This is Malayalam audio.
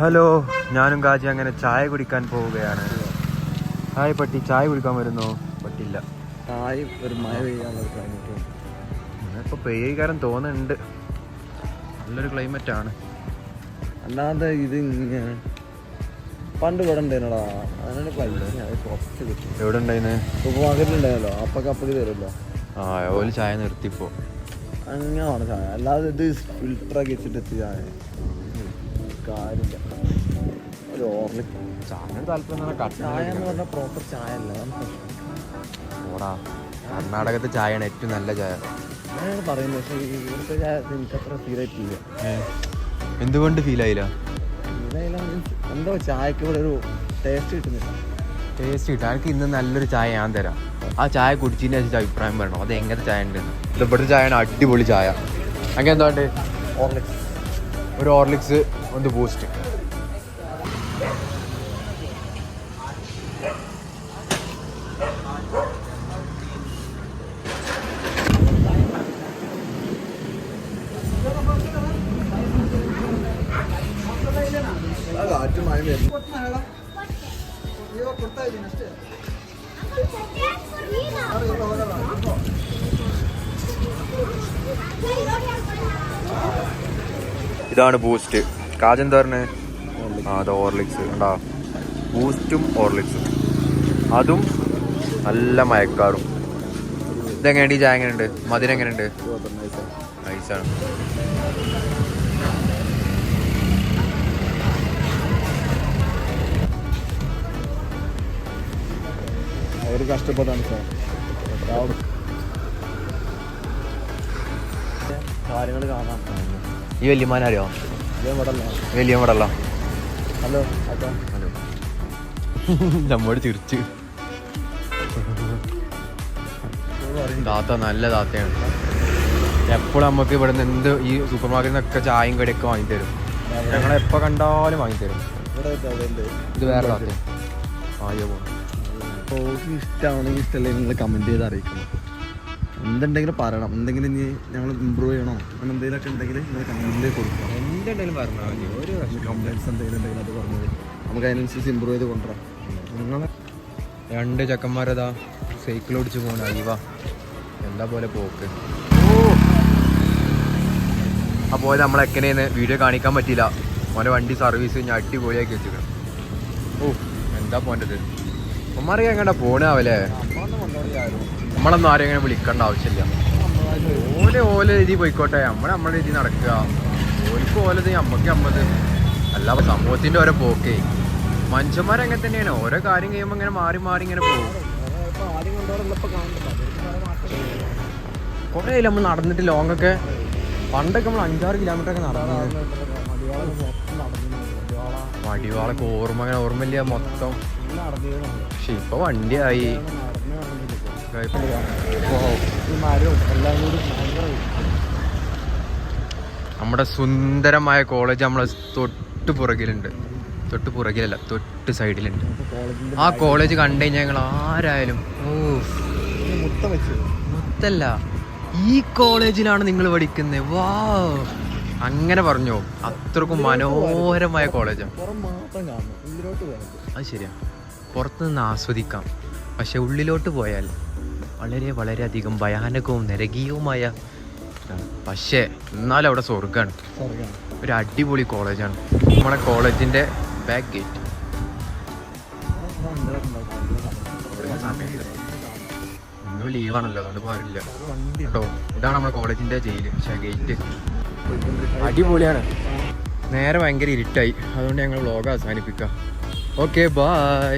ഹലോ, ഞാനും കാജി അങ്ങനെ ചായ കുടിക്കാൻ പോവുകയാണ്. ഹായ് പട്ടി, ചായ കുടിക്കാൻ വരുന്നോ? പറ്റില്ല, ചായ ഒരു മഴ പെയ്യാനുള്ള ക്ലൈമറ്റ്. ഇപ്പോൾ പെയ്യക്കാരൻ തോന്നുന്നുണ്ട്. നല്ലൊരു ക്ലൈമറ്റ് ആണ്. അല്ലാതെ ഇത് ഇങ്ങനെ പണ്ട് ഇവിടെ ഉണ്ടായിരുന്നടാ, അതിനാണ് ക്ലൈമറ്റ് കുറച്ച് കിട്ടും. എവിടെ ഉണ്ടായിരുന്നു? ഇപ്പോൾ പകലുണ്ടായല്ലോ, അപ്പൊക്കെ തരുമല്ലോ. ആ, ഓല് ചായ നിർത്തിപ്പോ. അങ്ങനെയാണ് ചായ, അല്ലാതെ ഇത് ഫിൽറ്ററൊക്കെ വെച്ചിട്ട് എത്തി ചായ കാര്യമില്ല. ഒരു ഓർലിക് ചായ താല്പര്യം ചായ എന്ന് പറഞ്ഞാൽ പ്രോപ്പർ ചായ അല്ല. ഓടാ, കർണാടകത്തെ ചായയാണ് ഏറ്റവും നല്ല ചായ. അങ്ങനെയാണ് പറയുന്നത്. പക്ഷേ ഇവിടുത്തെ ചായ എനിക്കത്ര ഫീലായിട്ടില്ല. എന്തുകൊണ്ട് ഫീലായില്ല? എന്തോ ചായക്ക് ഇവിടെ ഒരു ടേസ്റ്റ് കിട്ടുന്നില്ല. ടേസ്റ്റ് കിട്ടും. എനിക്ക് ഇന്ന് നല്ലൊരു ചായ ഞാൻ തരാം. ആ ചായ കുടിച്ചതിന് വെച്ചിട്ട് അഭിപ്രായം പറയണം. അത് എങ്ങനത്തെ ചായ ഉണ്ട്? ഇവിടുത്തെ ചായയാണ് അടിപൊളി ചായ. അങ്ങനെ എന്താ വേണ്ടത്? ഓർലിക്സ്, ഒരു ഓർലിക്സ്, ഒന്ന് ബൂസ്റ്റ്. ഇതാണ് ബൂസ്റ്റ്. കാജെന്താ പറഞ്ഞേ? അത് ഓർലിക്സ് ഉണ്ടാ. ബൂസ്റ്റും ഓർലിക്സും, അതും നല്ല മയക്കാറും. ഇതെങ്ങനെയുണ്ട്? ഈ ചായ എങ്ങനെയുണ്ട്? മധുരം എങ്ങനെയുണ്ട്? നൈസാണ്. അവർ കഷ്ടപ്പെട്ടാണ് സാർ കാര്യങ്ങൾ കാണാൻ. ഈ വല്യമാനറിയോ? വലിയ മോഡല്ല. ഹലോ അച്ഛാ. ഹലോ. നമ്മോട് ചിരിച്ച്. താത്ത നല്ല താത്തയാണ്. എപ്പോഴും നമുക്ക് ഇവിടെ നിന്ന് എന്ത് ഈ സൂപ്പർ മാർക്കറ്റിൽ നിന്നൊക്കെ ചായയും കടിയൊക്കെ വാങ്ങിത്തരും. ഞങ്ങളെപ്പോൾ കണ്ടാലും വാങ്ങിത്തരും. ഇത് വേറെ താത്ത. ആയോ ഇഷ്ടമാണെങ്കിൽ ഇഷ്ടമല്ലേ നിങ്ങൾ കമൻറ്റ് ചെയ്ത് അറിയിക്കണം. എന്തുണ്ടെങ്കിലും പറയണം. എന്തെങ്കിലും ഇനി ഞങ്ങൾ ഇമ്പ്രൂവ് ചെയ്യണോ അങ്ങനെ എന്തെങ്കിലുമൊക്കെ ഉണ്ടെങ്കിൽ നിങ്ങൾ കമൻറ്റിലേക്ക് കൊടുക്കണം. എന്തുണ്ടെങ്കിലും പറഞ്ഞാൽ മതി. ഒരു കംപ്ലൈൻറ്റ്സ് എന്തെങ്കിലും ഉണ്ടെങ്കിൽ അത് പറഞ്ഞത് നമുക്ക് അതിനനുസരിച്ച് ഇമ്പ്രൂവ് ചെയ്ത് കൊണ്ടുവരാം. നിങ്ങൾ രണ്ട് ചെക്കന്മാരതാ സൈക്കിൾ ഓടിച്ച് പോകണം. അയ്യവാ, എന്താ പോലെ പോക്ക്. അപ്പോൾ നമ്മളെങ്ങനെയെന്ന് വീഡിയോ കാണിക്കാൻ പറ്റിയില്ല. മോനെ വണ്ടി സർവീസ് ഞാൻ അടിപൊളിയാക്കി വെച്ചിരിക്കണം. ഓ, എന്താ പോൻ്റെത്? അമ്മമാരൊക്കെ എങ്ങനെയാ പോണാവല്ലേ? നമ്മളൊന്നും ആരും എങ്ങനെ വിളിക്കേണ്ട ആവശ്യമില്ല. ഓല രീതി പോയിക്കോട്ടെ, നമ്മുടെ രീതി നടക്കുക. ഓൽക്ക് ഓലത്, നമ്മക്ക് നമ്മത്. അല്ല, സമൂഹത്തിൻ്റെ ഓരോ പോക്കേ. മനുഷ്യന്മാരങ്ങനെ തന്നെയാണ്. ഓരോ കാര്യം കഴിയുമ്പോൾ ഇങ്ങനെ മാറി മാറി ഇങ്ങനെ പോകും. കുറേ നമ്മൾ നടന്നിട്ട് ലോങ്ങൊക്കെ. പണ്ടൊക്കെ നമ്മൾ 5-6 കിലോമീറ്ററൊക്കെ നടന്നത്. മടിവാളൊക്കെ ഓർമ്മയില്ല മൊത്തം. പക്ഷെ ഇപ്പൊ വണ്ടിയായി. നമ്മുടെ സുന്ദരമായ കോളേജ് നമ്മളെ തൊട്ട് പുറകിലല്ല, തൊട്ട് സൈഡിലുണ്ട്. ആ കോളേജ് കണ്ടു കഴിഞ്ഞാൽ ഞങ്ങൾ ആരായാലും മുത്തല്ല, ഈ കോളേജിലാണ് നിങ്ങൾ പഠിക്കുന്നത്, വാ അങ്ങനെ പറഞ്ഞോ. അത്രക്കും മനോഹരമായ കോളേജാണ്. അത് ശരിയാ, പുറത്തുനിന്ന് ആസ്വദിക്കാം. പക്ഷെ ഉള്ളിലോട്ട് പോയാൽ വളരെയധികം ഭയാനകവും നരകീയവുമായ, പക്ഷേ എന്നാലും അവിടെ സ്വർഗ്ഗമാണ്. ഒരു അടിപൊളി കോളേജാണ്. നമ്മുടെ കോളേജിൻ്റെ ബാക്ക് ഗേറ്റ്. ഇന്നും ലീവാണല്ലോ, അതുകൊണ്ട് പോരില്ല കേട്ടോ. ഇതാണ് നമ്മുടെ കോളേജിൻ്റെ ജയില്. പക്ഷേ ഗേറ്റ് അടിപൊളിയാണ്. നേരെ ഭയങ്കര ഇരുട്ടായി, അതുകൊണ്ട് ഞങ്ങൾ വ്ലോഗ് അവസാനിപ്പിക്കാം. Okay, by.